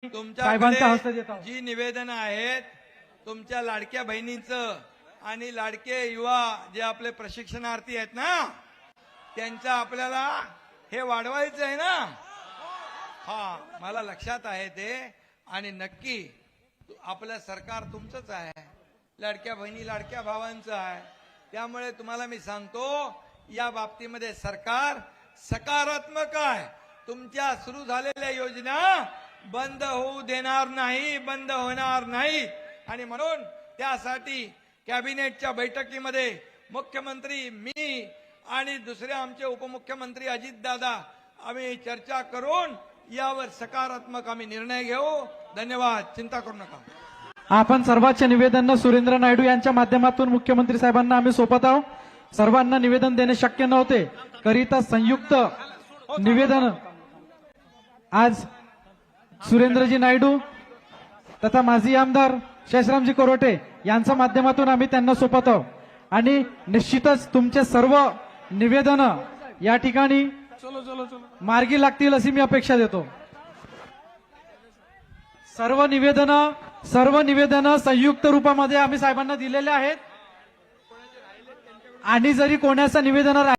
साहेबांचा हस्ते देत तुमच्याकडे आहोत. जी निवेदन आहेत तुमच्या लाडक्या बहिणींचं आणि लाडके युवा जे आपले प्रशिक्षणार्थी आहेत ना त्यांचं आपल्याला हे वाढवायचं आहे ना. हा मला लक्षात आहे ते. आणि नक्की आपलं सरकार तुमचंच आहे, लाडक्या बहिणी लाडक्या भावांचं आहे. त्यामुळे तुम्हाला मी सांगतो या बाबतीमध्ये सरकार सकारात्मक आहे. तुमच्या सुरू झालेल्या योजना बंद होऊ देणार नाही, बंद होणार नाही. आणि म्हणून त्यासाठी कॅबिनेटच्या बैठकीमध्ये मुख्यमंत्री, मी आणि दुसरे आमचे उपमुख्यमंत्री अजितदादा आम्ही चर्चा करून यावर सकारात्मक आम्ही निर्णय घेऊ. धन्यवाद. चिंता करू नका. आपण सर्वांचे निवेदन सुरेंद्र नायडू यांच्या माध्यमातून मुख्यमंत्री साहेबांना आम्ही सोपत आहोत. सर्वांना निवेदन देणे शक्य नव्हते, करिता संयुक्त निवेदन आज सुरेंद्रजी नायडू तथा माजी आमदार शेषरामजी कोरोटे यांच्या माध्यमातून आम्ही त्यांना सोपत आहोत. आणि निश्चितच तुमचे सर्व निवेदन या ठिकाणी मार्गी लागतील अशी मी अपेक्षा देतो. सर्व निवेदन संयुक्त रूपामध्ये आम्ही साहेबांना दिलेले आहेत. आणि जरी कोणाचं निवेदन